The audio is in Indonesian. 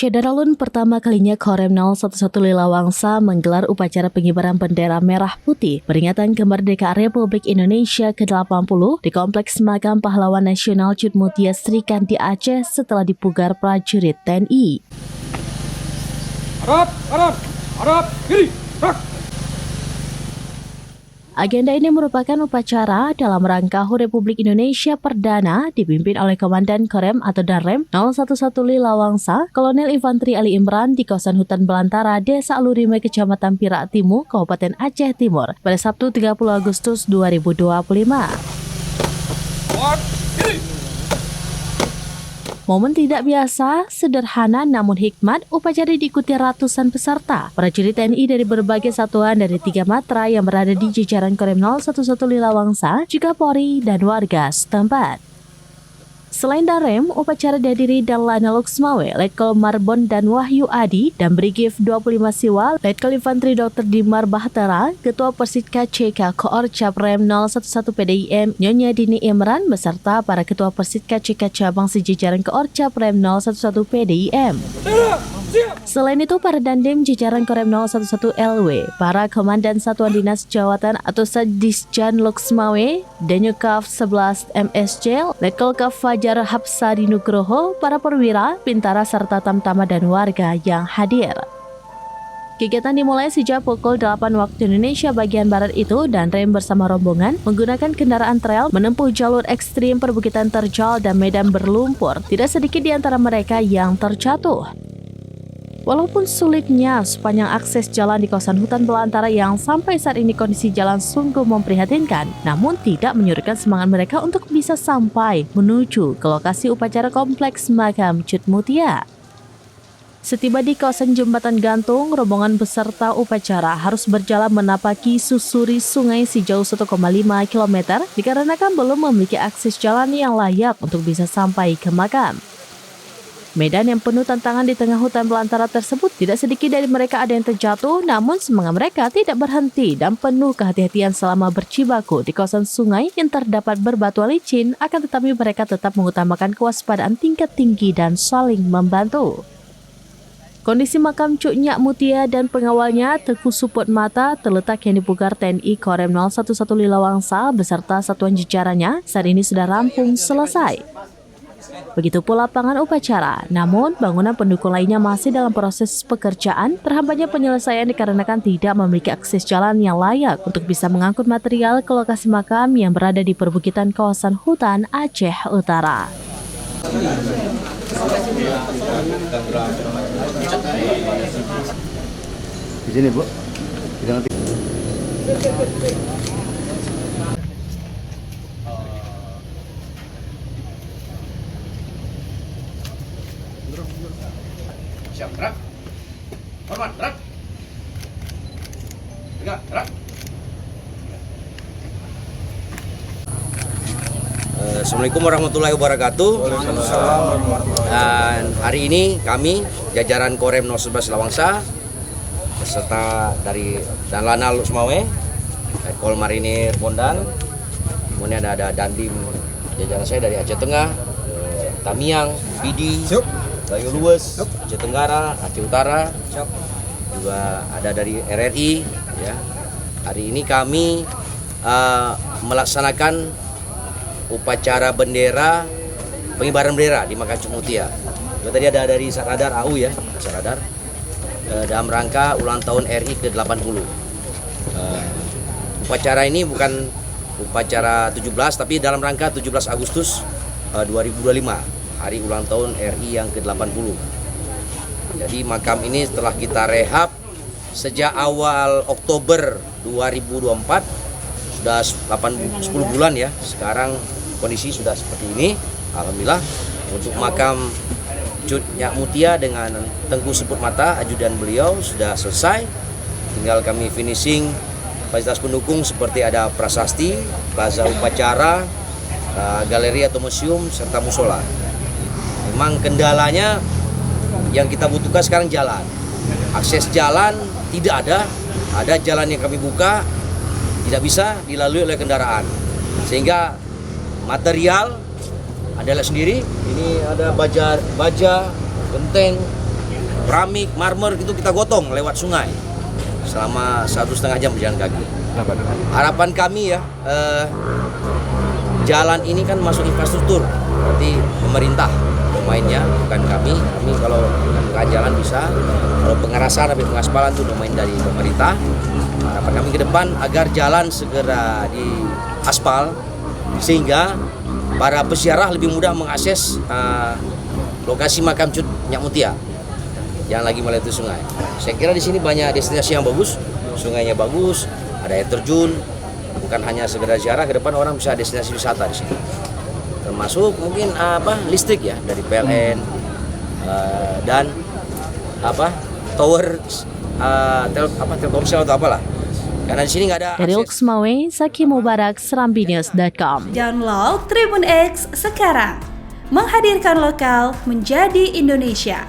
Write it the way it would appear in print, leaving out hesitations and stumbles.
Syederalun pertama kalinya Korem 011 Lilawangsa menggelar upacara pengibaran bendera merah putih peringatan kemerdekaan Republik Indonesia ke-80 di Kompleks Makam Pahlawan Nasional Cut Mutia Srikandi Aceh setelah dipugar prajurit TNI. Harap, kiri, rak. Agenda ini merupakan upacara dalam rangka HUT Republik Indonesia Perdana dipimpin oleh Komandan Korem atau Danrem 011 Lilawangsa, Kolonel Infanteri Ali Imran di kawasan hutan belantara Desa Alurime, Kecamatan Pirak Timur, Kabupaten Aceh Timur pada Sabtu 30 Agustus 2025. Momen tidak biasa, sederhana namun hikmat, upacara diikuti ratusan peserta. Prajurit TNI dari berbagai satuan dari 3 matra yang berada di jajaran Korem 011 Lilawangsa, juga Polri dan warga setempat. Selain Danrem, upacara dihadiri dan Lana Luxmawe, Letkol Marbon dan Wahyu Adi, dan Brigif 25 Siwa, Letkol Infanteri Dr. Dimar Bahtera, Ketua Persitka CK Koor Caprem 011 PDIM, Nyonya Dini Imran, beserta para Ketua Persitka CK Cabang sejajaran Koor Caprem 011 PDIM. Selain itu, para Dandim jajaran Korem 011 LW, para Komandan Satuan Dinas Jawatan atau Sadisjan Luxmawe, Denyukaf 11 MSC, Letkol Kaf Fajar Hapsari Nugroho, para perwira, bintara serta tamtama dan warga yang hadir. Kegiatan dimulai sejak pukul 8 waktu Indonesia bagian Barat itu, dan Rem bersama rombongan menggunakan kendaraan trail menempuh jalur ekstrim perbukitan terjal dan medan berlumpur. Tidak sedikit di antara mereka yang terjatuh. Walaupun sulitnya sepanjang akses jalan di kawasan hutan belantara yang sampai saat ini kondisi jalan sungguh memprihatinkan, namun tidak menyurutkan semangat mereka untuk bisa sampai menuju ke lokasi upacara Kompleks Makam Cut Mutia. Setiba di kawasan Jembatan Gantung, rombongan beserta upacara harus berjalan menapaki susuri sungai sejauh 1,5 km dikarenakan belum memiliki akses jalan yang layak untuk bisa sampai ke makam. Medan yang penuh tantangan di tengah hutan belantara tersebut, tidak sedikit dari mereka ada yang terjatuh, namun semangat mereka tidak berhenti dan penuh kehati-hatian selama berjibaku di kawasan sungai yang terdapat berbatuan licin, akan tetapi mereka tetap mengutamakan kewaspadaan tingkat tinggi dan saling membantu. Kondisi makam Cuk Nyak Mutia dan pengawalnya, Teguh Suput Mata, terletak yang dipugar TNI Korem 011 Lilawangsa beserta satuan jajarannya, saat ini sudah rampung selesai. Begitu pula lapangan upacara, namun bangunan pendukung lainnya masih dalam proses pekerjaan, terhambatnya penyelesaian dikarenakan tidak memiliki akses jalan yang layak untuk bisa mengangkut material ke lokasi makam yang berada di perbukitan kawasan hutan Aceh Utara. Di sini, Bu. Siap, gerak. Hormat, gerak. Tegak, gerak. Assalamualaikum warahmatullahi wabarakatuh. Dan hari ini kami jajaran Korem 011 Lilawangsa beserta dari Danlana Luxmawe, Letkol Marinir Bondan, kemudian ada Dandim jajaran saya dari Aceh Tengah, Tamiang, Pidi, Bayu Luwes, Aceh Tenggara, Aceh Utara, juga ada dari RRI. Ya. Hari ini kami melaksanakan upacara bendera, pengibaran bendera di Makam Cut Mutia. Tadi ada dari Satradar AU ya, Satradar, dalam rangka ulang tahun RI ke-80. Upacara ini bukan upacara 17, tapi dalam rangka 17 Agustus 2025. Hari ulang tahun RI yang ke-80. Jadi makam ini setelah kita rehab sejak awal Oktober 2024, sudah 10 bulan ya. Sekarang kondisi sudah seperti ini. Alhamdulillah untuk makam Cut Nyak Mutia dengan Teguh Suput Mata, ajudan beliau sudah selesai. Tinggal kami finishing fasilitas pendukung seperti ada prasasti, plaza upacara, galeri atau museum serta musola. Memang kendalanya yang kita butuhkan sekarang jalan. Akses jalan tidak ada jalan yang kami buka tidak bisa dilalui oleh kendaraan. Sehingga material adalah sendiri, ini ada baja, genteng, keramik, marmer itu kita gotong lewat sungai selama 1,5 jam berjalan kaki. Harapan kami ya, jalan ini kan masuk infrastruktur, berarti pemerintah domainnya, bukan kami. Kami kalau buka jalan bisa, kalau pengerasan tapi pengaspalan itu domain dari pemerintah. Harapan kami ke depan agar jalan segera diaspal sehingga para peziarah lebih mudah mengakses lokasi makam Cut Nyak Mutia yang lagi melewati sungai. Saya kira di sini banyak destinasi yang bagus, sungainya bagus, ada air terjun, bukan hanya sekedar ziarah, ke depan orang bisa destinasi wisata di sini. Termasuk mungkin listrik ya dari PLN dan tower Telkomsel atau apalah. Karena di sini nggak ada Dari akses. Oksmawe, Zaki Mubarak, serambinews.com. Download Tribun X sekarang. Menghadirkan lokal menjadi Indonesia.